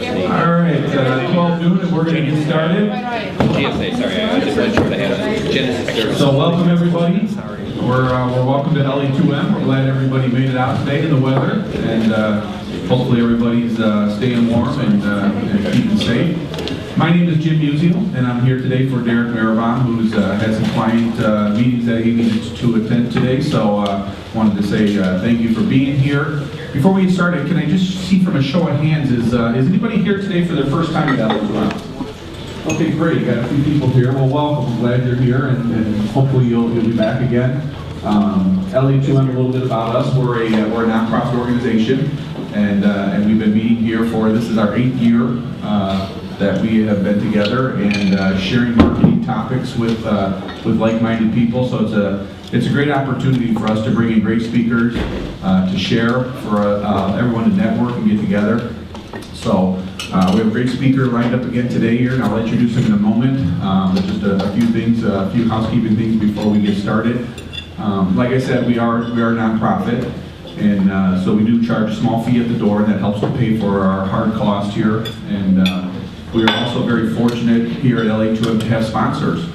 All right, 12 noon, and we're going to get started. GSA, sorry, I just wasn't sure they had a Genesis service. So welcome everybody. We're welcome to LA2M. We're glad everybody made it out today in the weather, and hopefully everybody's staying warm and keeping safe. My name is Jim Musial, and I'm here today for Derek Marabon, who's had some client meetings that he needed to attend today. So wanted to say thank you for being here. Before we get started, can I just see from a show of hands, is anybody here today for their first time at LA2M? Okay, great. Got a few people here. Well, welcome. I'm glad you're here, and hopefully you'll be back again. LA2M, a little bit about us. We're a nonprofit organization, and we've been meeting here for, this is our 8th year that we have been together and sharing marketing topics with like-minded people. So it's a great opportunity for us to bring in great speakers to share, for everyone to network and get together. So we have a great speaker lined up again today here, and I'll introduce him in a moment. But just a few things, a few housekeeping things before we get started. Like I said, we are a nonprofit, and so we do charge a small fee at the door, and that helps to pay for our hard cost here. And we are also very fortunate here at LA2M to have sponsors.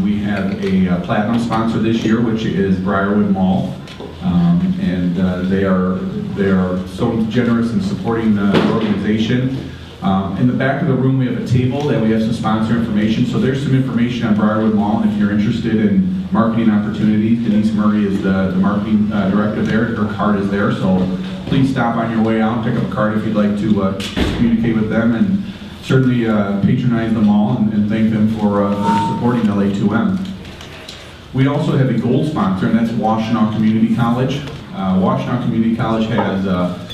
We have a platinum sponsor this year, which is Briarwood Mall, and they are so generous in supporting the organization. In the back of the room, we have a table that we have some sponsor information. So there's some information on Briarwood Mall, and if you're interested in marketing opportunities, Denise Murray is the marketing director there. Her card is there, so please stop on your way out, pick up a card if you'd like to communicate with them, and certainly patronize the mall and thank them for supporting LA2M. We also have a gold sponsor, and that's Washtenaw Community College. Washtenaw Community College has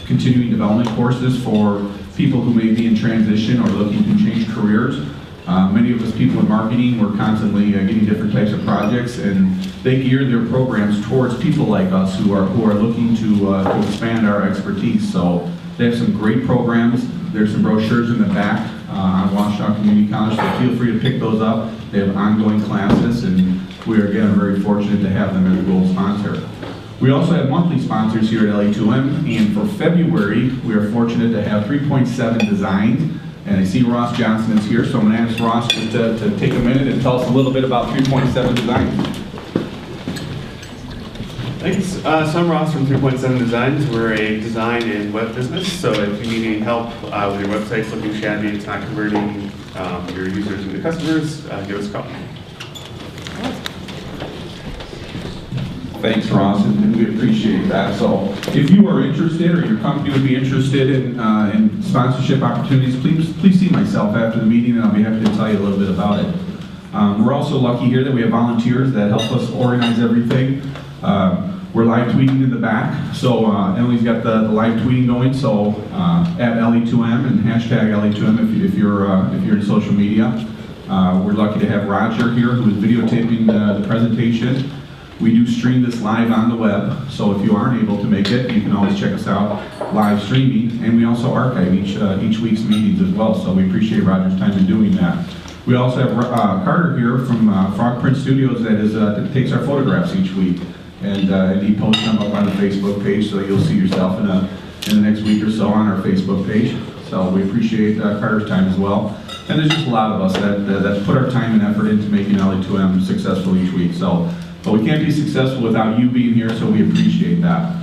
continuing development courses for people who may be in transition or looking to change careers. Many of us people in marketing, we're constantly getting different types of projects, and they gear their programs towards people like us who are looking to expand our expertise. So they have some great programs. There's some brochures in the back on Washtenaw Community College, so feel free to pick those up. They have ongoing classes, and we are again very fortunate to have them as a gold sponsor. We also have monthly sponsors here at LA2M, and for February, we are fortunate to have 3.7 Designs. And I see Ross Johnson is here, so I'm going to ask Ross to take a minute and tell us a little bit about 3.7 Designs. Thanks. So I'm Ross from 3.7 Designs. We're a design and web business, so if you need any help with your website's looking shabby, it's not converting your users into customers, give us a call. Thanks, Ross, and we appreciate that. So if you are interested, or your company would be interested in sponsorship opportunities, please see myself after the meeting, and I'll be happy to tell you a little bit about it. We're also lucky here that we have volunteers that help us organize everything. We're live tweeting in the back, so Emily's got the live tweeting going. So at LA2M and hashtag LA2M if you're in social media. We're lucky to have Roger here, who is videotaping the presentation. We do stream this live on the web, so if you aren't able to make it, you can always check us out live streaming, and we also archive each week's meetings as well, so we appreciate Roger's time in doing that. We also have Carter here from Frog Print Studios that takes our photographs each week, and he posts them up on the Facebook page, so you'll see yourself in the next week or so on our Facebook page. So we appreciate Carter's time as well. And there's just a lot of us that put our time and effort into making LA2M successful each week. But we can't be successful without you being here, so we appreciate that.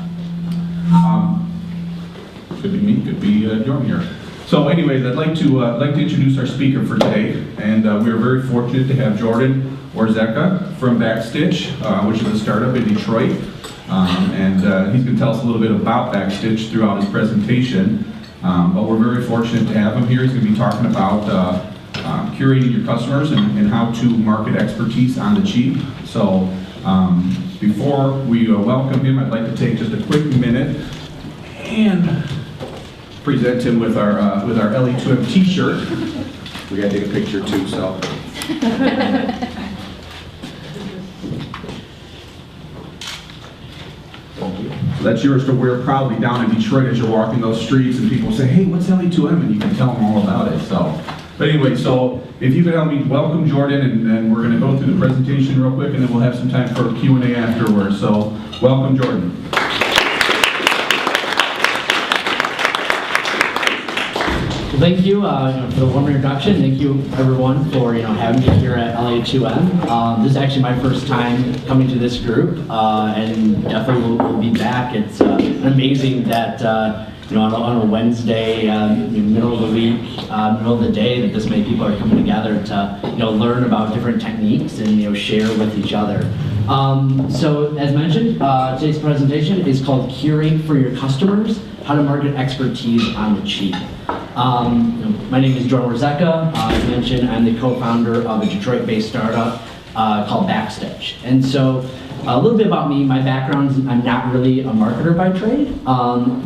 Could be me, could be Jordan here. So anyways, I'd like to introduce our speaker for today, and we're very fortunate to have Jordan Warzecha from Backstitch, which is a startup in Detroit. And he's going to tell us a little bit about Backstitch throughout his presentation. But we're very fortunate to have him here. He's going to be talking about curating your customers and how to market expertise on the cheap. So before we welcome him, I'd like to take just a quick minute and present him with our LA2M t-shirt. We got to take a picture too, so. So that's yours to wear proudly down in Detroit as you're walking those streets and people say, hey, what's LA2M? And you can tell them all about it. So, but anyway, so if you could help me welcome Jordan, and we're going to go through the presentation real quick, and then we'll have some time for Q&A afterwards. So welcome, Jordan. Thank you for the warm introduction. Thank you everyone for having me here at LA2M. This is actually my first time coming to this group, and definitely will be back. It's amazing that on a Wednesday, middle of the week, middle of the day, that this many people are coming together to learn about different techniques and share with each other. So as mentioned, today's presentation is called Curate for Your Customers: How to Market Expertise on the Cheap. My name is Warzecha. As mentioned, I'm the co-founder of a Detroit-based startup called Backstitch. And so a little bit about me. My background is I'm not really a marketer by trade.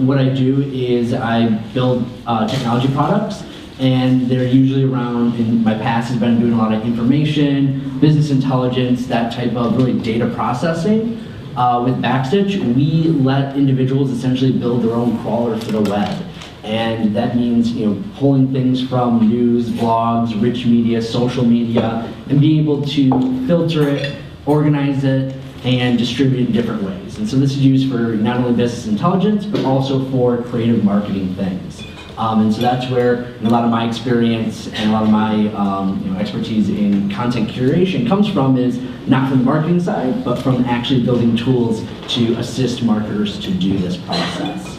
What I do is I build technology products, and they're usually around, in my past has been doing a lot of information, business intelligence, that type of really data processing. With Backstitch, we let individuals essentially build their own crawler for the web. And that means pulling things from news, blogs, rich media, social media, and being able to filter it, organize it, and distribute it in different ways. And so this is used for not only business intelligence, but also for creative marketing things. And so that's where a lot of my experience and a lot of my expertise in content curation comes from, is not from the marketing side, but from actually building tools to assist marketers to do this process.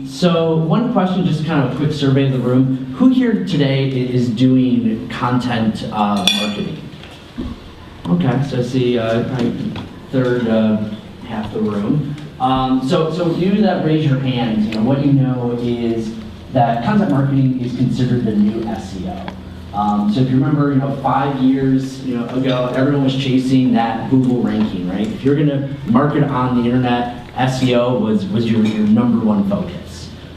So one question, just kind of a quick survey of the room. Who here today is doing content marketing? Okay, so I see probably third half the room. So you that raise your hand, what you know is that content marketing is considered the new SEO. So if you remember, 5 years ago, everyone was chasing that Google ranking, right? If you're going to market on the internet, SEO was your number one focus.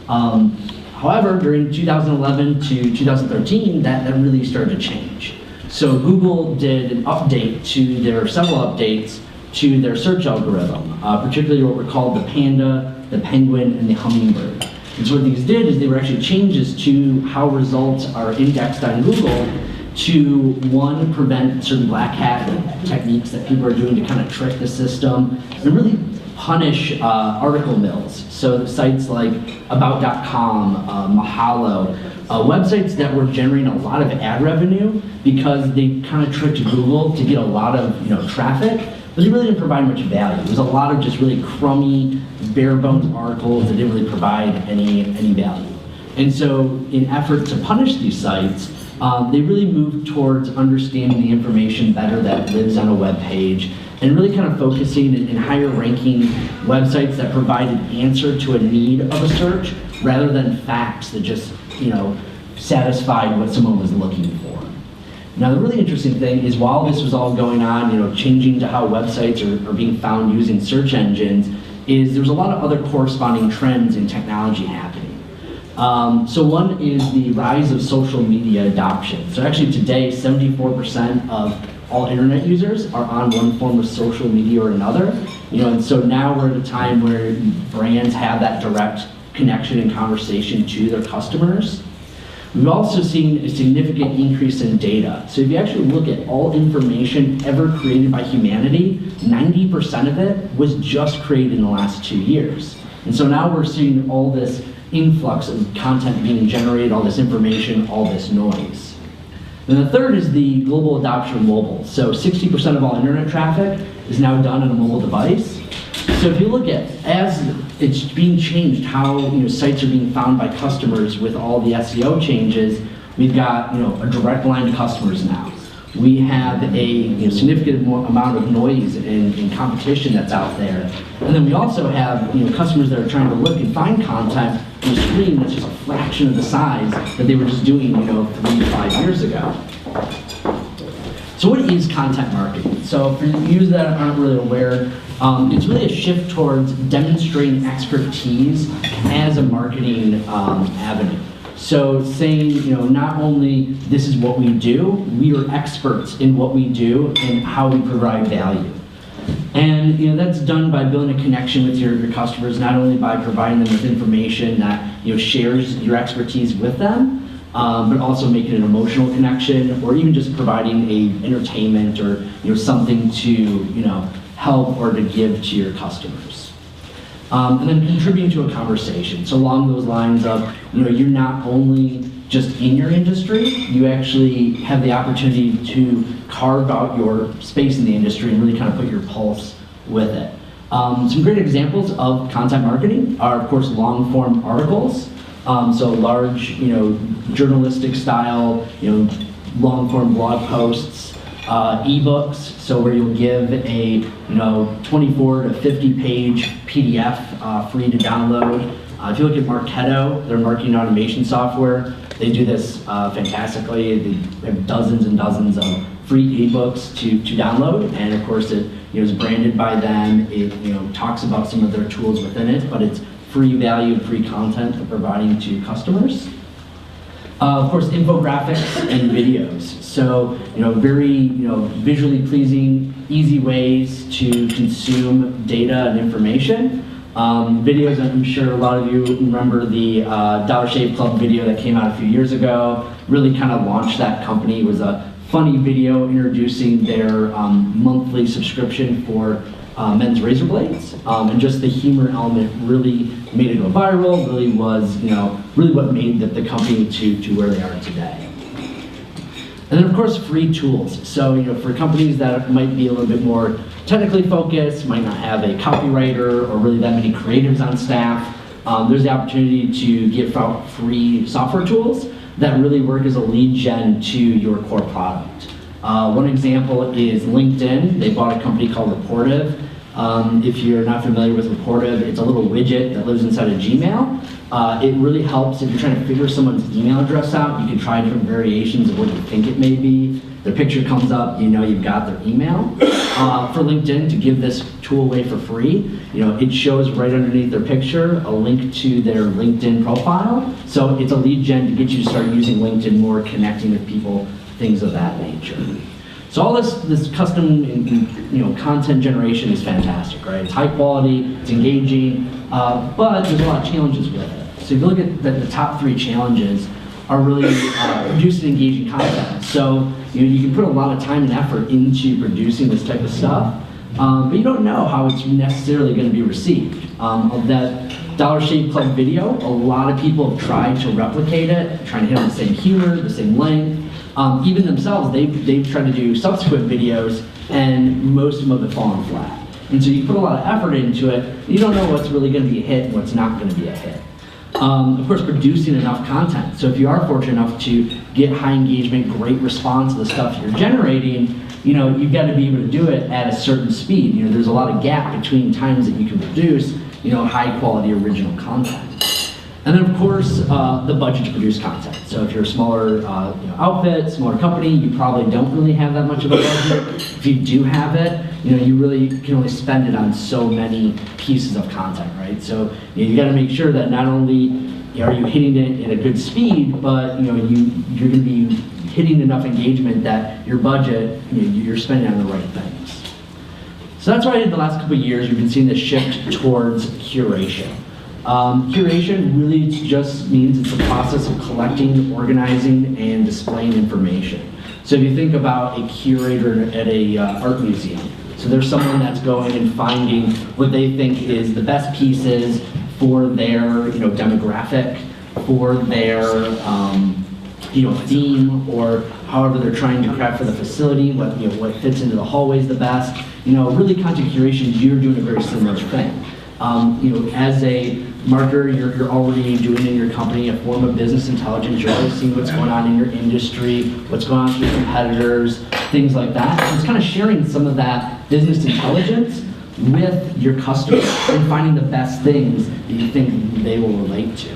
However, during 2011 to 2013, that really started to change. So Google did an update to several updates to their search algorithm, particularly what were called the panda, the penguin, and the hummingbird. And so what these did is they were actually changes to how results are indexed on Google to, one, prevent certain black hat techniques that people are doing to kind of trick the system, and really punish article mills. So the sites like about.com, Mahalo, websites that were generating a lot of ad revenue because they kind of tricked Google to get a lot of traffic, but they really didn't provide much value. There was a lot of just really crummy, bare bones articles that didn't really provide any value. And so in effort to punish these sites, they really moved towards understanding the information better that lives on a web page, and really kind of focusing in higher ranking websites that provide an answer to a need of a search, rather than facts that just satisfied what someone was looking for. Now the really interesting thing is, while this was all going on, changing to how websites are being found using search engines, is there's a lot of other corresponding trends in technology happening. So one is the rise of social media adoption. So actually today, 74% of all internet users are on one form of social media or another. And so now we're at a time where brands have that direct connection and conversation to their customers. We've also seen a significant increase in data. So if you actually look at all information ever created by humanity, 90% of it was just created in the last 2 years. And so now we're seeing all this influx of content being generated, all this information, all this noise. Then the third is the global adoption of mobile. So 60% of all internet traffic is now done on a mobile device. So if you look at, as it's being changed, how sites are being found by customers with all the SEO changes, we've got a direct line to customers now. We have a significant amount of noise and competition that's out there. And then we also have customers that are trying to look and find content on a screen that's just a fraction of the size that they were just doing 3 to 5 years ago. So what is content marketing? So for you that aren't really aware, it's really a shift towards demonstrating expertise as a marketing avenue. So saying, not only this is what we do, we are experts in what we do and how we provide value. And that's done by building a connection with your customers, not only by providing them with information that shares your expertise with them, but also making an emotional connection, or even just providing a entertainment or something to help or to give to your customers. And then contributing to a conversation. So along those lines of, you're not only just in your industry, you actually have the opportunity to carve out your space in the industry and really kind of put your pulse with it. Some great examples of content marketing are, of course, long-form articles. So large, journalistic style, long-form blog posts, ebooks. So where you'll give a, 24 to 50-page PDF free to download. If you look at Marketo, their marketing automation software, they do this fantastically. They have dozens and dozens of free ebooks to download, and of course it is branded by them. It talks about some of their tools within it, but it's free value, free content they're providing to customers. Of course, infographics and videos. So very visually pleasing, easy ways to consume data and information. Videos, I'm sure a lot of you remember the Dollar Shave Club video that came out a few years ago. Really kind of launched that company. It was a funny video introducing their monthly subscription for men's razor blades. And just the humor element really made it go viral, really was, really what made the company to where they are today. And then of course, free tools. So, for companies that might be a little bit more technically focused, might not have a copywriter or really that many creatives on staff, there's the opportunity to get free software tools that really work as a lead gen to your core product. One example is LinkedIn. They bought a company called Rapportive. If you're not familiar with Rapportive, it's a little widget that lives inside of Gmail. It really helps if you're trying to figure someone's email address out. You can try different variations of what you think it may be. Their picture comes up, you've got their email. For LinkedIn, to give this tool away for free, it shows right underneath their picture a link to their LinkedIn profile. So it's a lead gen to get you to start using LinkedIn more, connecting with people, things of that nature. So all this custom content generation is fantastic, right? It's high quality, it's engaging, but there's a lot of challenges with it. So if you look at the top 3 challenges are really producing engaging content. So you can put a lot of time and effort into producing this type of stuff, but you don't know how it's necessarily going to be received. Of that Dollar Shave Club video, a lot of people have tried to replicate it, trying to hit on the same humor, the same length. Even themselves, they've tried to do subsequent videos, and most of them have fallen flat. And so you put a lot of effort into it, you don't know what's really going to be a hit and what's not going to be a hit. Of course, producing enough content. So if you are fortunate enough to get high engagement, great response to the stuff you're generating, you've got to be able to do it at a certain speed. There's a lot of gap between times that you can produce, high quality original content. And then of course, the budget to produce content. So if you're a smaller outfit, smaller company, you probably don't really have that much of a budget. If you do have it, you really can only spend it on so many pieces of content, right? So you got to make sure that not only are you hitting it at a good speed, but you're going to be hitting enough engagement that your budget, you're spending on the right things. So that's why in the last couple of years, we've been seeing this shift towards curation. Curation really just means it's a process of collecting, organizing, and displaying information. So if you think about a curator at a art museum, so there's someone that's going and finding what they think is the best pieces for their demographic, for their theme, or however they're trying to craft for the facility, what fits into the hallways the best. Really content curation, you're doing a very similar thing. As a marketer, you're already doing in your company a form of business intelligence. You're always seeing what's going on in your industry, what's going on with your competitors, things like that. So it's kind of sharing some of that business intelligence with your customers and finding the best things that you think they will relate to.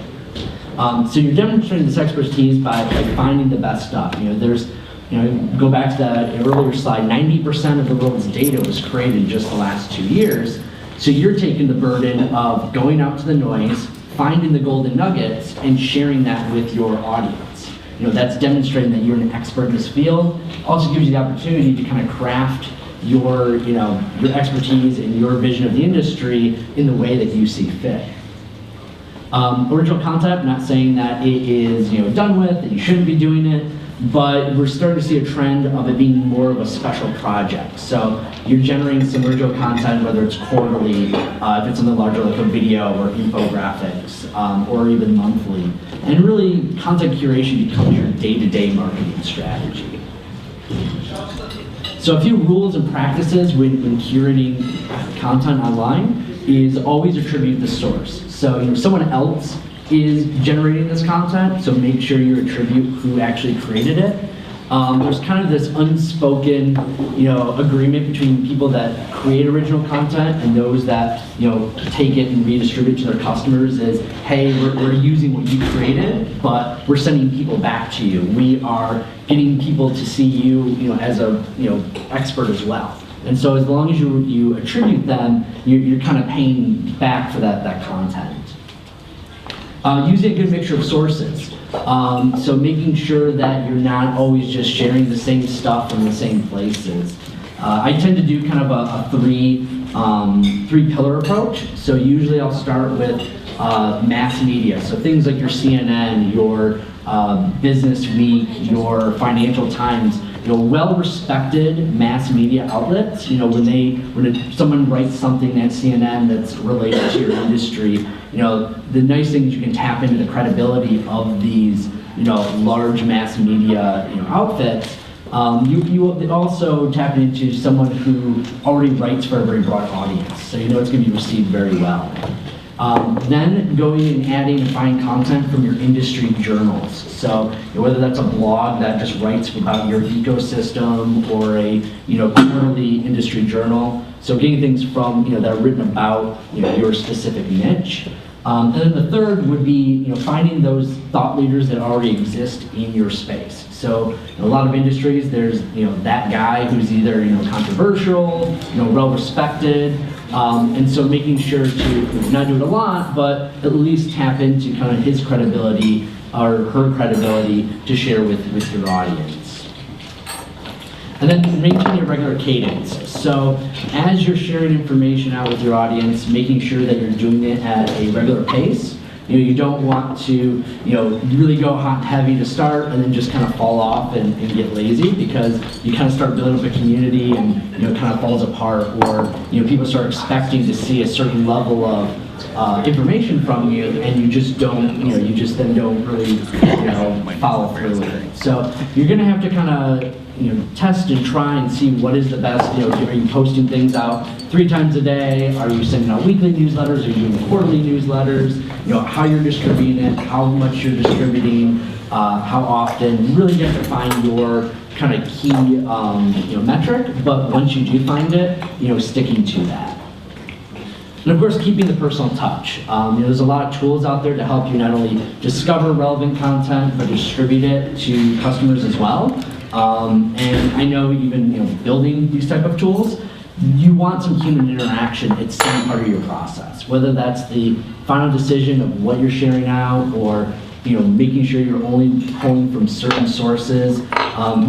So you're demonstrating this expertise by finding the best stuff. Go back to that earlier slide, 90% of the world's data was created in just the last 2 years. So you're taking the burden of going out to the noise, finding the golden nuggets, and sharing that with your audience. That's demonstrating that you're an expert in this field. Also gives you the opportunity to kind of craft your expertise and your vision of the industry in the way that you see fit. Original content, not saying that it is done with, that you shouldn't be doing it. but we're starting to see a trend of it being more of a special project. So you're generating some original content, whether it's quarterly, if it's something larger like a video or infographics, or even monthly. And really, content curation becomes your day-to-day marketing strategy. So a few rules and practices when curating content online is always attribute the source. So someone else is generating this content, so make sure you attribute who actually created it. There's kind of this unspoken, agreement between people that create original content and those that, take it and redistribute to their customers is, hey, we're using what you created, but we're sending people back to you. We are getting people to see you, as a, expert as well. And so as long as you attribute them, you're kind of paying back for that content. Using a good mixture of sources. So making sure that you're not always just sharing the same stuff from the same places. I tend to do kind of a three-pillar approach. So usually I'll start with mass media. So things like your CNN, your Business Week, your Financial Times, well-respected mass media outlets. When someone writes something at CNN that's related to your industry, the nice thing is you can tap into the credibility of these, large mass media, outfits. You also tap into someone who already writes for a very broad audience, so it's going to be received very well. Then going and adding and finding content from your industry journals. So whether that's a blog that just writes about your ecosystem or a quarterly industry journal. So getting things from that are written about your specific niche. And then the third would be finding those thought leaders that already exist in your space. So in a lot of industries, there's that guy who's either controversial, well respected. And so making sure to not do it a lot, but at least tap into kind of his credibility or her credibility to share with your audience. And then maintain a regular cadence. So as you're sharing information out with your audience, making sure that you're doing it at a regular pace. You don't want to, really go hot and heavy to start and then just kind of fall off and get lazy, because you kind of start building up a community and, it kind of falls apart, or, people start expecting to see a certain level of information from you, and you just don't, you just then don't really, follow through with it. So you're going to have to kind of, test and try and see what is the best. Are you posting things out 3 times a day? Are you sending out weekly newsletters? Are you doing quarterly newsletters? How you're distributing it, how much you're distributing, how often. Really get to find your kind of key, metric. But once you do find it, sticking to that. And of course, keeping the personal touch. There's a lot of tools out there to help you not only discover relevant content, but distribute it to customers as well. And I know even building these type of tools, you want some human interaction at some part of your process. Whether that's the final decision of what you're sharing out, or making sure you're only pulling from certain sources,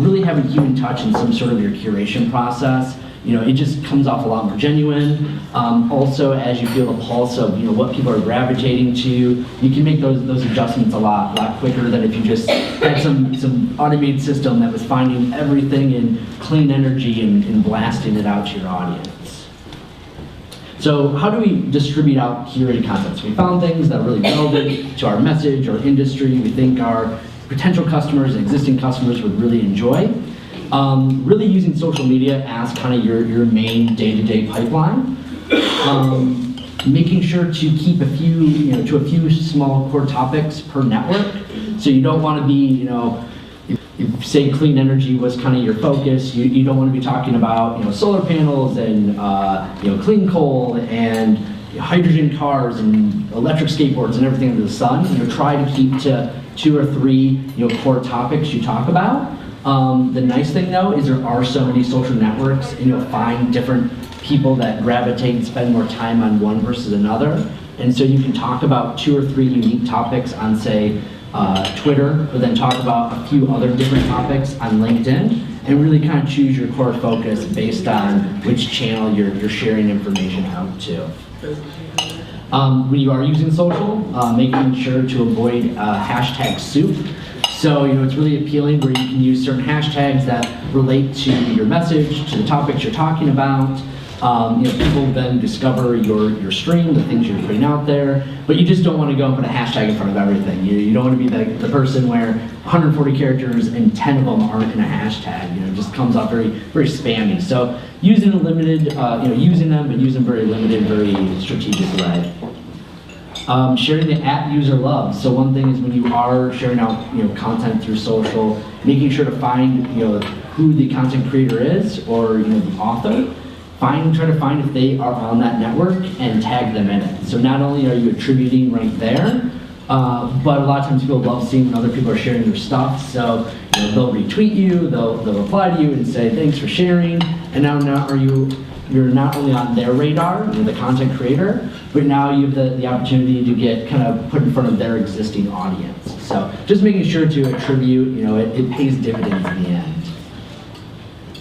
really having human touch in some sort of your curation process. It just comes off a lot more genuine. Also, as you feel the pulse of what people are gravitating to, you can make those adjustments a lot quicker than if you just had some automated system that was finding everything in clean energy and blasting it out to your audience. So how do we distribute out curated content? So we found things that are really relevant to our message or industry, we think our potential customers and existing customers would really enjoy. Really using social media as kind of your main day-to-day pipeline. Making sure to keep a few small core topics per network. So you don't want to be, if say clean energy was kind of your focus, you don't want to be talking about solar panels and clean coal and hydrogen cars and electric skateboards and everything under the sun. Try to keep to 2 or 3 core topics you talk about. The nice thing though is there are so many social networks, and you'll find different people that gravitate and spend more time on one versus another. And so you can talk about 2 or 3 unique topics on, say, Twitter, but then talk about a few other different topics on LinkedIn, and really kind of choose your core focus based on which channel you're sharing information out to. When you are using social, making sure to avoid hashtag soup. So, it's really appealing where you can use certain hashtags that relate to your message, to the topics you're talking about. People then discover your stream, the things you're putting out there, but you just don't want to go and put a hashtag in front of everything. You don't want to be the person where 140 characters and 10 of them aren't in a hashtag. It just comes off very, very spammy. So using a limited, using them, but use them very limited, very strategic way. Sharing the @user love. So one thing is when you are sharing out content through social, making sure to find who the content creator is or the author. Try to find if they are on that network and tag them in it. So not only are you attributing right there, but a lot of times people love seeing when other people are sharing their stuff. So they'll retweet you, they'll reply to you and say thanks for sharing. And now you're not only on their radar, the content creator, but now you have the opportunity to get kind of put in front of their existing audience. So just making sure to attribute, it pays dividends in the end.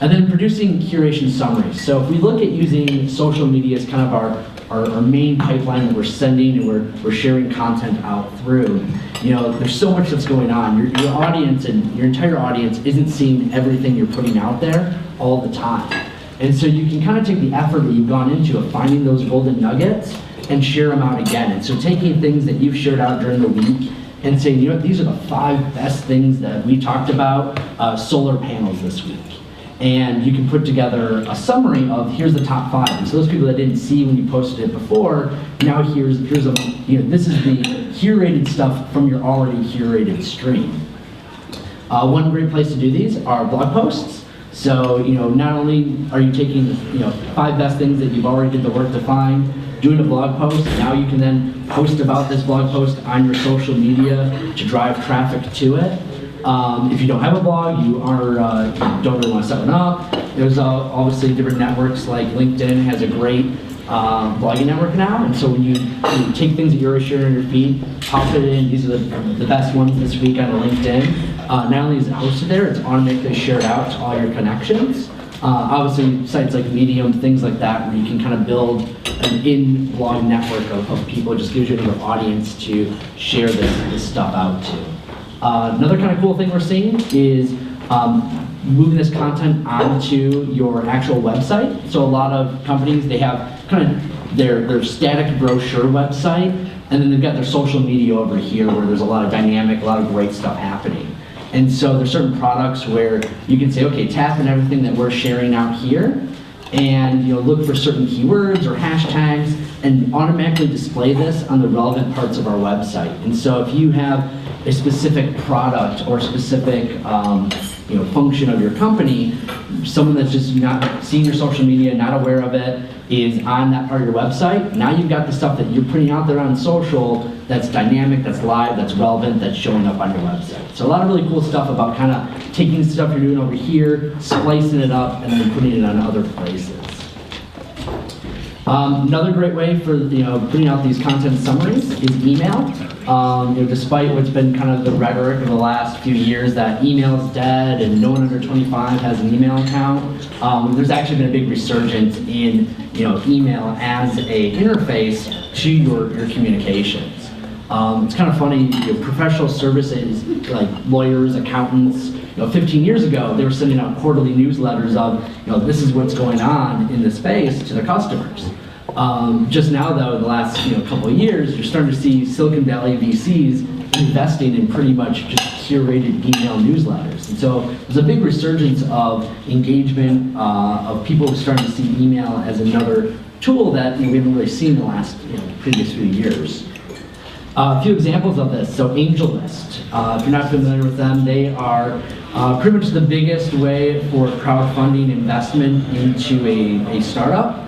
And then producing curation summaries. So if we look at using social media as kind of our main pipeline that we're sending and we're sharing content out through, there's so much that's going on. Your audience and your entire audience isn't seeing everything you're putting out there all the time. And so you can kind of take the effort that you've gone into of finding those golden nuggets and share them out again. And so taking things that you've shared out during the week and saying, these are the 5 best things that we talked about, solar panels this week. And you can put together a summary of here's the top 5. And so those people that didn't see when you posted it before, now here's a this is the curated stuff from your already curated stream. One great place to do these are blog posts. So not only are you taking 5 best things that you've already did the work to find, doing a blog post, now you can then post about this blog post on your social media to drive traffic to it. If you don't have a blog, you don't really want to set one up. There's obviously different networks like LinkedIn has a great blogging network now, and so when you take things that you're already sharing on your feed, pop it in. These are the best ones this week on LinkedIn. Not only is it hosted there, it's automatically shared out to all your connections. Obviously, sites like Medium, things like that, where you can kind of build an in-blog network of people. It just gives you another audience to share this stuff out to. Another kind of cool thing we're seeing is moving this content onto your actual website. So a lot of companies, they have kind of their static brochure website, and then they've got their social media over here where there's a lot of dynamic, a lot of great stuff happening. And so there's certain products where you can say, okay, tap in everything that we're sharing out here, and look for certain keywords or hashtags, and automatically display this on the relevant parts of our website. And so if you have a specific product or specific function of your company, someone that's just not seeing your social media, not aware of it, is on that part of your website, now you've got the stuff that you're putting out there on social that's dynamic, that's live, that's relevant, that's showing up on your website. So a lot of really cool stuff about kind of taking stuff you're doing over here, splicing it up, and then putting it on other places. Another great way for putting out these content summaries is email. Despite what's been kind of the rhetoric of the last few years that email is dead and no one under 25 has an email account, there's actually been a big resurgence in email as a interface to your communications. It's kind of funny, professional services like lawyers, accountants, 15 years ago, they were sending out quarterly newsletters of, this is what's going on in the space to their customers. Just now, though, in the last couple of years, you're starting to see Silicon Valley VCs investing in pretty much just curated email newsletters. And so there's a big resurgence of engagement, of people starting to see email as another tool that we haven't really seen in the last previous few years. A few examples of this. So AngelList. If you're not familiar with them, they are pretty much the biggest way for crowdfunding investment into a startup.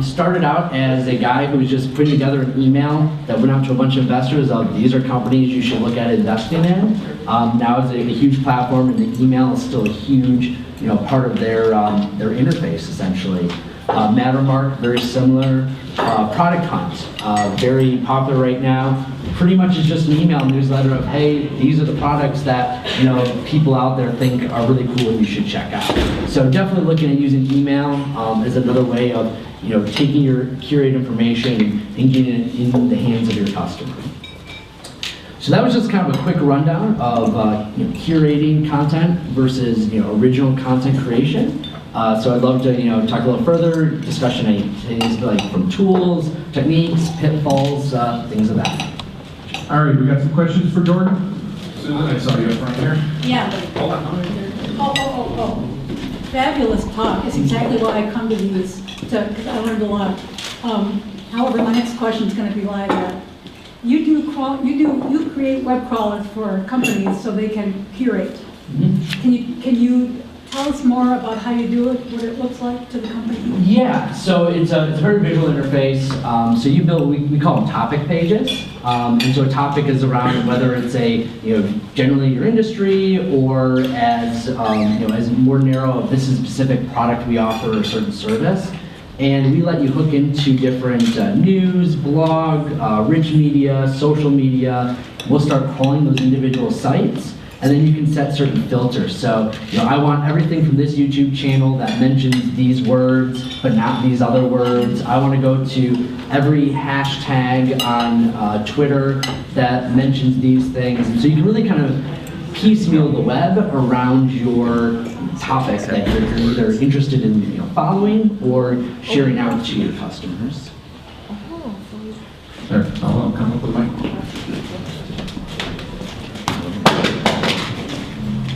Started out as a guy who was just putting together an email that went out to a bunch of investors of these are companies you should look at investing in. Now it's a huge platform, and the email is still a huge part of their interface essentially. Mattermark, very similar. Product Hunt, very popular right now. Pretty much is just an email newsletter of, hey, these are the products that people out there think are really cool and you should check out. So definitely looking at using email as another way of taking your curated information and getting it in the hands of your customer. So that was just kind of a quick rundown of curating content versus original content creation. So I'd love to talk a little further, discussion any things like from tools, techniques, pitfalls, things of that. All right, we got some questions for Jordan. Susan, I saw you up front here. Yeah. Hold on. Oh. Fabulous talk. It's exactly why I come to these, because I learned a lot. However, my next question is going to be like that. You create web crawlers for companies so they can curate. Mm-hmm. Can you tell us more about how you do it, what it looks like to the company? Yeah, so it's a very visual interface. So you build, we call them topic pages. And so a topic is around whether it's generally your industry or as, as more narrow, if this is a specific product we offer or a certain service. And we let you hook into different news, blog, rich media, social media. We'll start crawling those individual sites. And then you can set certain filters. So, I want everything from this YouTube channel that mentions these words, but not these other words. I want to go to every hashtag on Twitter that mentions these things. And so you can really kind of piecemeal the web around your topic that you're either interested in following or sharing out to your customers. There, I'll come up with my.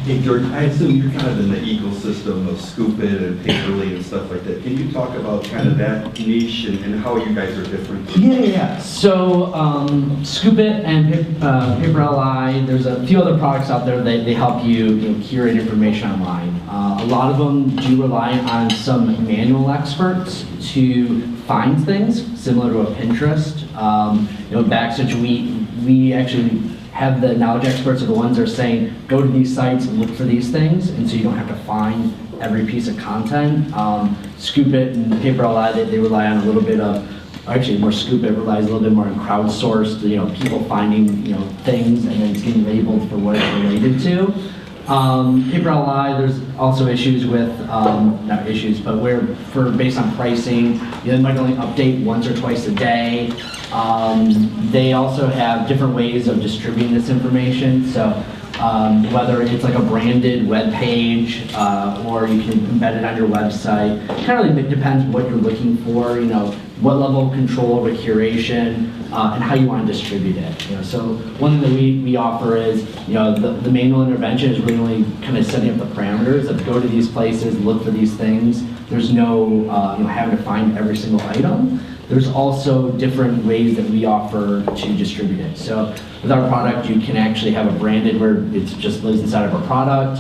Hey Jordan, I assume you're kind of in the ecosystem of Scoop It and Paperly and stuff like that. Can you talk about kind of that niche and how you guys are different? Yeah. So Scoop It and Paper LI, there's a few other products out there that they help you, curate information online. A lot of them do rely on some manual experts to find things, similar to a Pinterest. Backstitch, we actually have the knowledge experts are the ones that are saying, go to these sites and look for these things, and so you don't have to find every piece of content. Scoop It and Paper LI, they rely on a little bit of, actually more Scoop It relies a little bit more on crowdsourced, people finding, things and then it's getting labeled for what it's related to. Paper LI, there's also issues with, not issues, but based on pricing, they might only update once or twice a day. They also have different ways of distributing this information. So whether it's like a branded web page or you can embed it on your website, kind of really depends what you're looking for, what level of control over curation and how you want to distribute it. So one thing that we offer is, the manual intervention is really kind of setting up the parameters of go to these places, look for these things. There's no having to find every single item. There's also different ways that we offer to distribute it. So with our product, you can actually have a branded where it just lives inside of a product.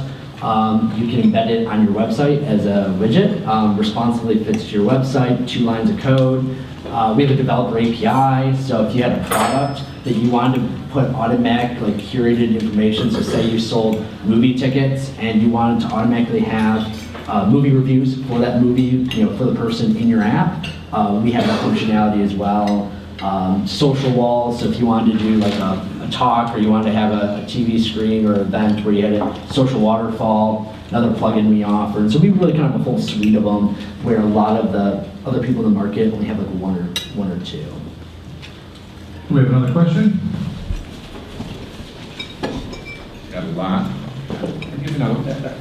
You can embed it on your website as a widget, responsively fits to your website, 2 lines of code. We have a developer API, so if you had a product that you wanted to put automatic, curated information, so say you sold movie tickets and you wanted to automatically have movie reviews for that movie, for the person in your app, we have that functionality as well. Social walls, so if you wanted to do a talk or you wanted to have a TV screen or event where you had a social waterfall, another plugin we offer. And so we really kind of have a full suite of them where a lot of the other people in the market only have one or two. Do we have another question? Got a lot. Give another.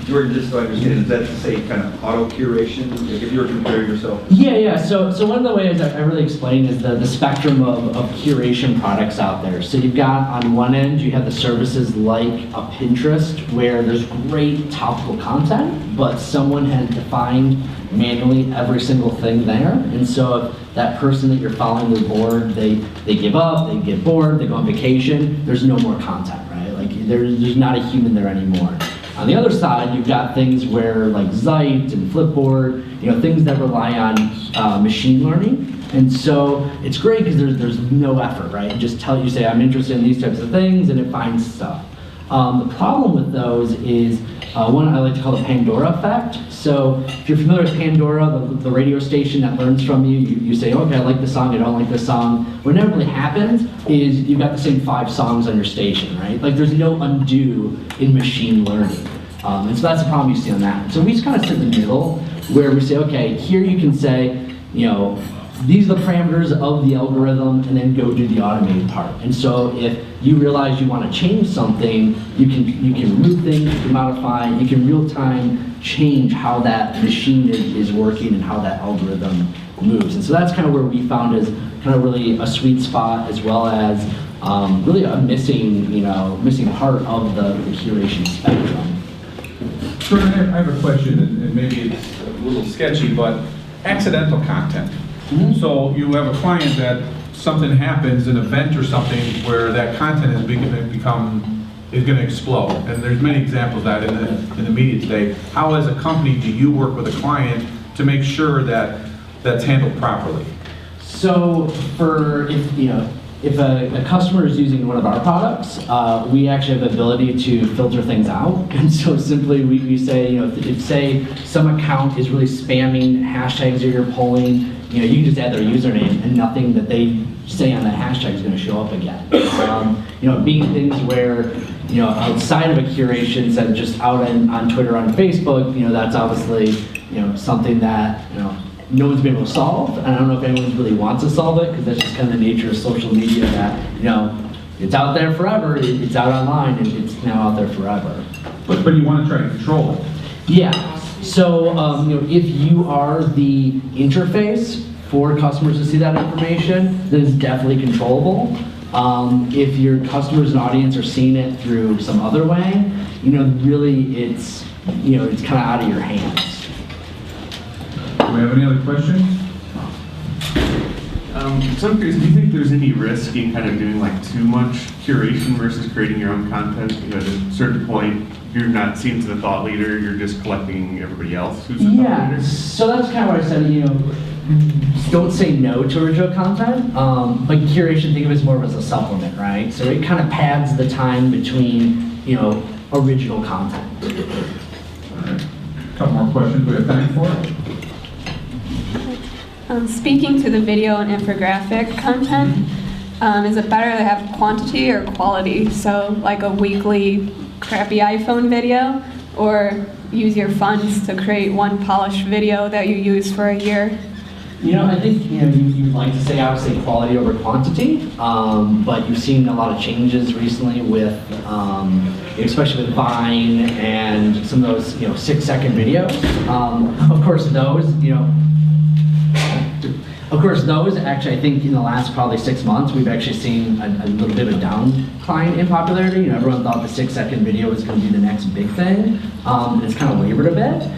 Jordan, just so I understand, is that to say kind of auto curation? Like if you were comparing yourself? Yeah. So one of the ways I really explain is the spectrum of curation products out there. So you've got on one end, you have the services like a Pinterest where there's great topical content, but someone has defined manually every single thing there. And so if that person that you're following is bored, they give up, they get bored, they go on vacation, there's no more content, right? There's not a human there anymore. On the other side, you've got things where like Zeit and Flipboard, things that rely on machine learning. And so it's great because there's no effort, right? You say, I'm interested in these types of things, and it finds stuff. The problem with those is one I like to call the Pandora effect. So if you're familiar with Pandora, the radio station that learns from you, you say, okay, I like this song, I don't like this song. What inevitably happens is you've got the same 5 songs on your station, right? There's no undo in machine learning. And so that's the problem you see on that. So we just kind of sit in the middle where we say, okay, here you can say, these are the parameters of the algorithm, and then go do the automated part. And so if you realize you want to change something, you can remove things, you can modify, you can real time change how that machine is working and how that algorithm moves. And so that's kind of where we found is kind of really a sweet spot, as well as really a missing part of the curation spectrum. Sure, I have a question, and maybe it's a little sketchy, but accidental content. Mm-hmm. So you have a client that something happens, an event or something, where that content is going to explode. And there's many examples of that in the media today. How, as a company, do you work with a client to make sure that that's handled properly? So if a customer is using one of our products, we actually have the ability to filter things out. And so simply we say, if say some account is really spamming hashtags that you're pulling, you can just add their username and nothing that they say on that hashtag is going to show up again. Being things where, outside of a curation, instead of just out on Twitter, on Facebook, that's obviously, something that, no one's been able to solve, and I don't know if anyone really wants to solve it, because that's just kind of the nature of social media that, it's out there forever, it's out online, and it's now out there forever. But you want to try to control it. Yeah, so if you are the interface for customers to see that information, then it's definitely controllable. If your customers and audience are seeing it through some other way, really it's kind of out of your hands. Do we have any other questions? So I'm curious, do you think there's any risk in kind of doing like too much curation versus creating your own content? At a certain point, you're not seen to the thought leader, you're just collecting everybody else who's the thought leader? So that's kind of what I said, don't say no to original content, but curation, think of it as more as a supplement, right? So it kind of pads the time between, original content. All right. A couple more questions we have time for. Speaking to the video and infographic content, is it better to have quantity or quality? So like a weekly crappy iPhone video, or use your funds to create one polished video that you use for a year? I think you'd like to say obviously quality over quantity, but you've seen a lot of changes recently with, especially with Vine and some of those 6-second videos. Of course, those actually, I think in the last probably 6 months, we've actually seen a little bit of a decline in popularity. Everyone thought the 6-second video was going to be the next big thing. It's kind of wavered a bit.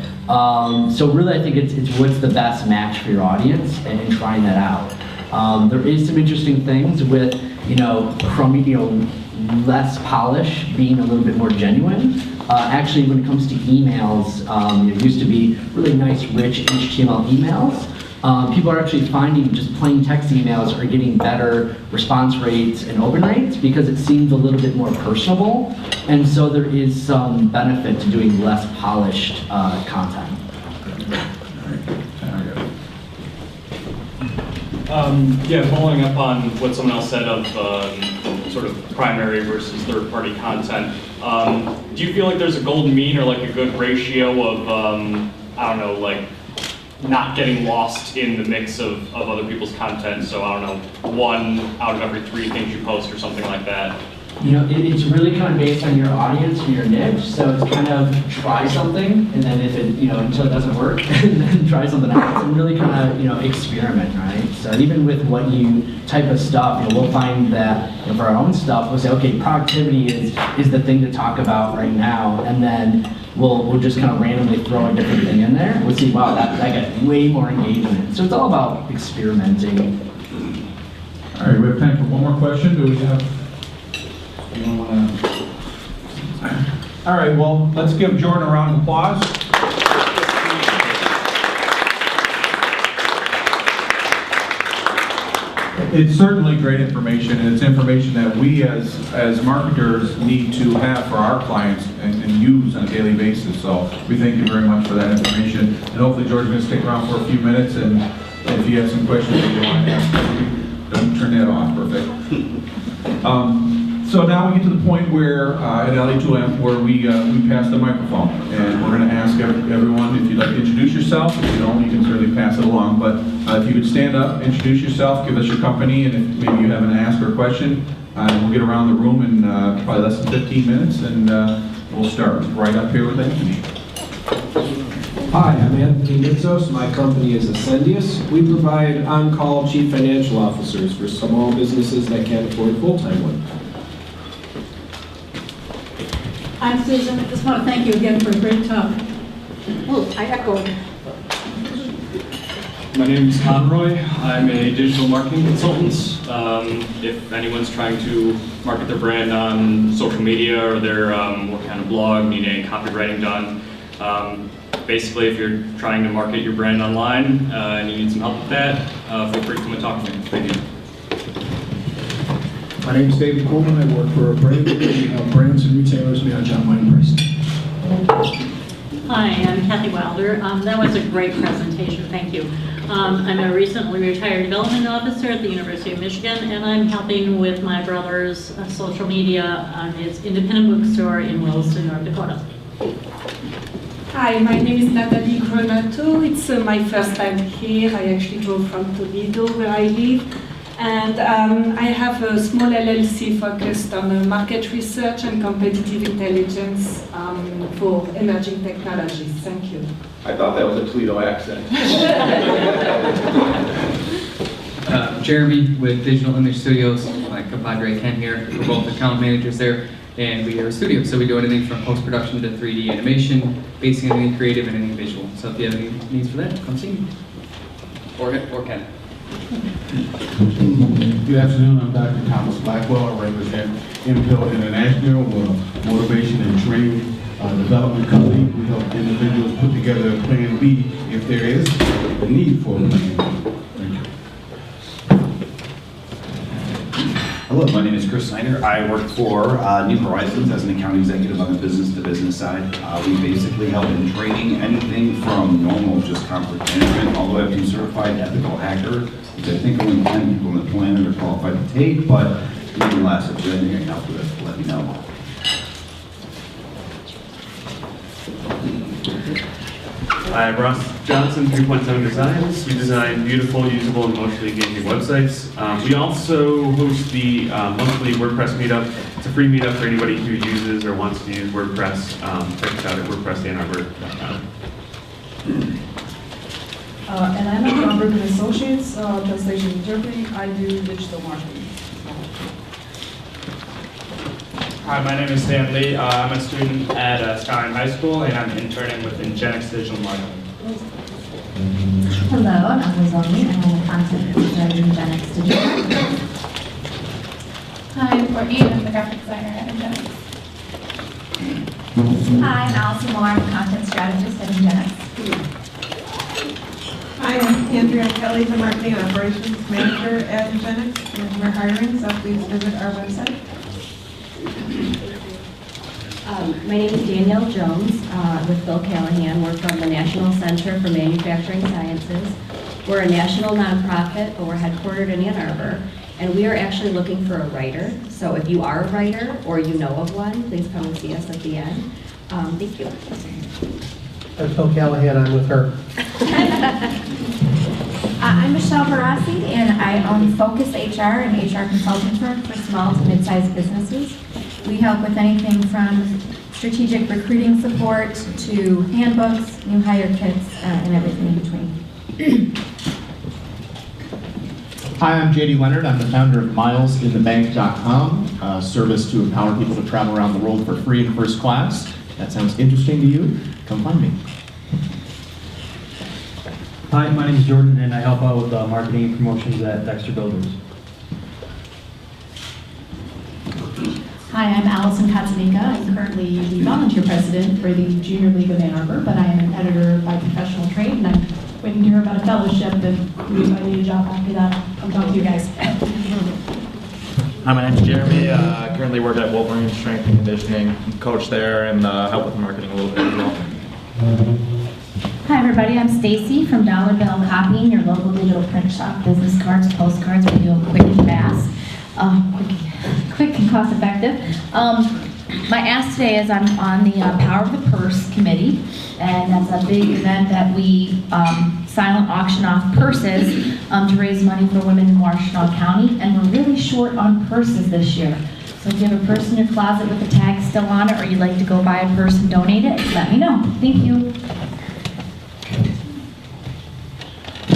So really, I think it's what's the best match for your audience and trying that out. There is some interesting things with, less polish being a little bit more genuine. Actually, when it comes to emails, it used to be really nice, rich HTML emails. People are actually finding just plain text emails are getting better response rates and open rates because it seems a little bit more personable, and so there is some benefit to doing less polished content. Following up on what someone else said of sort of primary versus third-party content, do you feel like there's a golden mean or like a good ratio of, not getting lost in the mix of other people's content? So I don't know, 1 out of every 3 things you post or something like that. It's really kind of based on your audience and your niche. So it's kind of try something, and then if it, until it doesn't work, and then try something else, and really kind of, experiment, right? So even with what you type of stuff, we'll find that for our own stuff, we'll say, okay, productivity is the thing to talk about right now, and then we'll just kind of randomly throw a different thing in there. We'll see, wow, that got way more engagement. So it's all about experimenting. All right, we have time for one more question. Do we have? All right, well, let's give Jordan a round of applause. It's certainly great information, and it's information that we as marketers need to have for our clients and use on a daily basis. So we thank you very much for that information. And hopefully George's going to stick around for a few minutes, and if you have some questions that you want to ask, don't turn that off. Perfect. So now we get to the point where at LA2M where we pass the microphone, and we're going to ask everyone if you'd like to introduce yourself. If you don't, you can certainly pass it along. But If you would stand up, introduce yourself, give us your company, and if maybe you have an ask or question, we'll get around the room in probably less than 15 minutes, and we'll start right up here with Anthony. Hi, I'm Anthony Nitzos. My company is Ascendius. We provide on-call chief financial officers for small businesses that can't afford a full-time one. I'm Susan. I just want to thank you again for a great talk. Oh, I echo. My name is Conroy. I'm a digital marketing consultant. If anyone's trying to market their brand on social media or their what kind of blog, need any copywriting done, basically if you're trying to market your brand online and you need some help with that, feel free to come and talk to me. Thank you. My name is David Coleman. I work for a brand brands and retailers manage online pricing. Hi, I'm Kathy Wilder. That was a great presentation, thank you. I'm a recently retired development officer at the University of Michigan, and I'm helping with my brother's social media on his independent bookstore in Williston, North Dakota. Hi, my name is Natalie Gronato. It's my first time here. I actually drove from Toledo, where I live. And I have a small LLC focused on market research and competitive intelligence for emerging technologies. Thank you. I thought that was a Toledo accent. Jeremy with Digital Image Studios, my compadre Ken here. We're both account managers there, and we are a studio, so we do anything from post-production to 3D animation, basically anything creative and anything visual. So if you have any needs for that, come see me. Or Ken. Good afternoon. I'm Dr. Thomas Blackwell. I represent Impel International, motivation and training development company. We help individuals put together a plan B if there is a need for a plan B. Thank you. Hello, my name is Chris Snyder. I work for New Horizons as an account executive on the business-to-business side. We basically help in training anything from normal just conflict management all the way up to certified ethical hacker, which I think only 10 people on the planet are qualified to take, but nonetheless, if there's anything I can help with, let me know. I'm Ross Johnson, 3.7 Designs. We design beautiful, usable, and emotionally engaging websites. We also host the monthly WordPress meetup. It's a free meetup for anybody who uses or wants to use WordPress. Check us out at WordPressAnnArbor.com. And I'm at Bromberg & Associates, translation interpreting. I do digital marketing. Hi, my name is Stan Lee. I'm a student at Skyline High School, and I'm interning with Ingenix Digital Marketing. Hello, I'm Emily Zonley, and I'm a content editor at Ingenix Digital Marketing. Hi, I'm Courtney. I'm the graphic designer at Ingenix. Hi, I'm Allison Moore. I'm a content strategist at Ingenix. Hi, I'm Andrea Kelly, the marketing and operations manager at Ingenix, and we're hiring, so please visit our website. My name is Danielle Jones with Bill Callahan. We're from the National Center for Manufacturing Sciences. We're a national nonprofit, but we're headquartered in Ann Arbor, and we are actually looking for a writer. So if you are a writer or you know of one, please come and see us at the end. Thank you. I'm Bill Callahan. I'm with her. I'm Michelle Barassi, and I own Focus HR, an HR consulting firm for small to mid-sized businesses. We help with anything from strategic recruiting support to handbooks, new hire kits, and everything in between. Hi, I'm JD Leonard. I'm the founder of MilesInTheBank.com, a service to empower people to travel around the world for free in first class. If that sounds interesting to you, come find me. Hi, my name is Jordan, and I help out with marketing and promotions at Dexter Builders. Hi, I'm Allison Katzanika. I'm currently the volunteer president for the Junior League of Ann Arbor, but I am an editor by professional trade, and I'm waiting to hear about a fellowship, and if I need a job after that, I'll talk to you guys. Hi, my name is Jeremy. I currently work at Wolverine Strength and Conditioning, coach there, and help with marketing a little bit as well. Hi everybody, I'm Stacy from Dollar Bill Copying, your local digital print shop. Business cards, postcards, we do them quick and fast, quick and cost effective. My ask today is I'm on the Power of the Purse committee, and that's a big event that we silent auction off purses to raise money for women in Washtenaw County, and we're really short on purses this year. So if you have a purse in your closet with the tag still on it, or you'd like to go buy a purse and donate it, let me know. Thank you.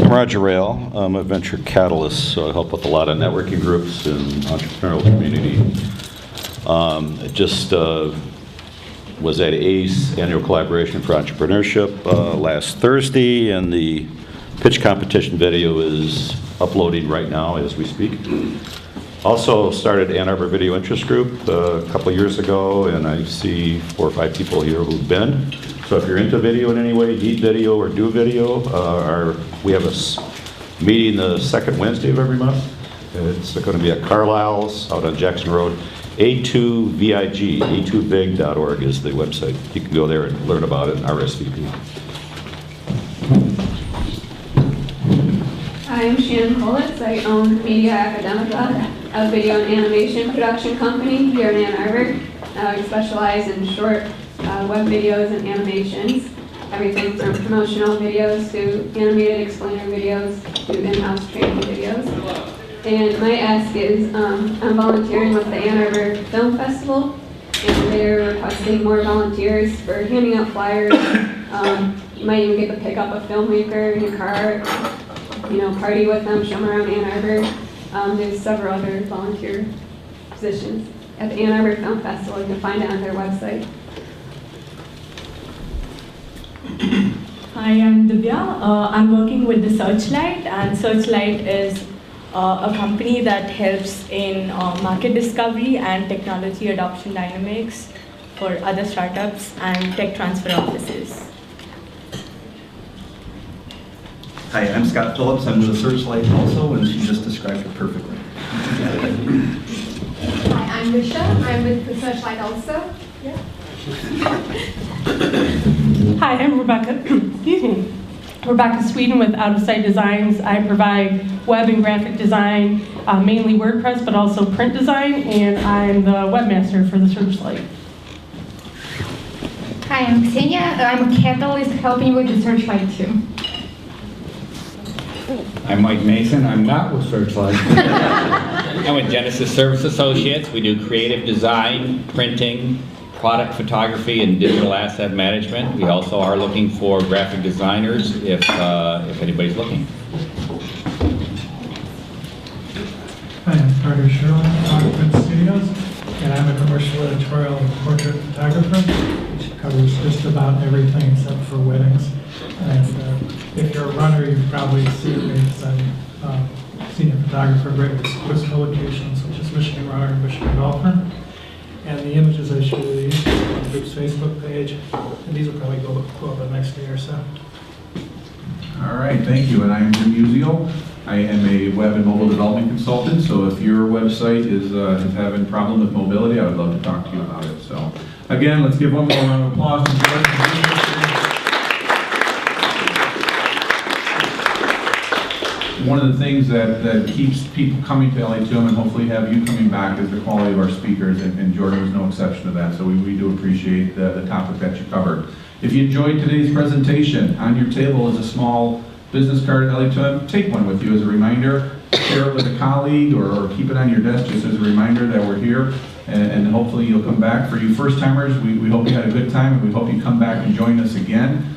I'm Roger Rail. I'm a venture catalyst, so I help with a lot of networking groups and entrepreneurial community. I just was at ACE, Annual Collaboration for Entrepreneurship, last Thursday, and the pitch competition video is uploading right now as we speak. Also started Ann Arbor Video Interest Group a couple of years ago, and I see 4 or 5 people here who've been. So if you're into video in any way, need video or do video, we have a meeting the second Wednesday of every month. It's going to be at Carlisle's out on Jackson Road. A2VIG, a2vig.org is the website. You can go there and learn about it and RSVP. Hi, I'm Shannon Kolitz. I own Media Academica, a video and animation production company here in Ann Arbor. I specialize in short web videos and animations, everything from promotional videos to animated explainer videos to in-house training videos. And my ask is, I'm volunteering with the Ann Arbor Film Festival, and they're requesting more volunteers for handing out flyers. You might even get to pick up a filmmaker in your car, party with them, show them around Ann Arbor. There's several other volunteer positions at the Ann Arbor Film Festival. You can find it on their website. Hi, I'm Divya. I'm working with the Searchlight, and Searchlight is a company that helps in market discovery and technology adoption dynamics for other startups and tech transfer offices. Hi, I'm Scott Phillips. I'm with the Searchlight also, and she just described it perfectly. Hi, I'm Risha. I'm with the Searchlight also. Yeah. Hi, I'm Rebecca. Excuse me. Rebecca Sweden with Out of Sight Designs. I provide web and graphic design, mainly WordPress, but also print design, and I'm the webmaster for the Searchlight. Hi, I'm Ksenia. I'm a catalyst helping with the Searchlight too. I'm Mike Mason. I'm not with Searchlight. I'm with Genesis Service Associates. We do creative design, printing, product photography, and digital asset management. We also are looking for graphic designers if anybody's looking. Hi, I'm Carter Sherlin, Photographer Studios, and I'm a commercial editorial and portrait photographer, which covers just about everything except for weddings. And if you're a runner, you've probably seen me because I'm senior photographer at Swiss Publications, which is Michigan Runner and Michigan Golfer. And the images I show you these on the group's Facebook page, and these will probably go up the next day or so. All right, thank you. And I am Jim Musial. I am a web and mobile development consultant, so if your website is having a problem with mobility, I would love to talk to you about it. So again, let's give one more round of applause to George. One of the things that keeps people coming to LA2M and hopefully have you coming back is the quality of our speakers, and Jordan was no exception to that, so we do appreciate the topic that you covered. If you enjoyed today's presentation, on your table is a small business card at LA2M. Take one with you as a reminder, share it with a colleague, or keep it on your desk just as a reminder that we're here, and hopefully you'll come back. For you first-timers, we hope you had a good time, and we hope you come back and join us again.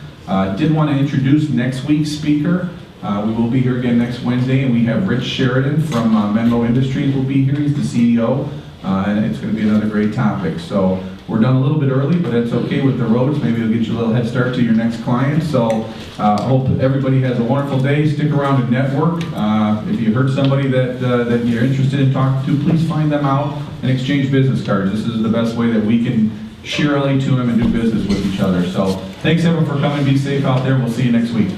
Did want to introduce next week's speaker. We will be here again next Wednesday, and we have Rich Sheridan from Menlo Industries will be here. He's the CEO, and it's going to be another great topic. So we're done a little bit early, but it's okay with the roads. Maybe it'll get you a little head start to your next client. So hope everybody has a wonderful day. Stick around and network. If you heard somebody that you're interested in talking to, please find them out and exchange business cards. This is the best way that we can share LA2M and do business with each other. So thanks everyone for coming. Be safe out there. We'll see you next week.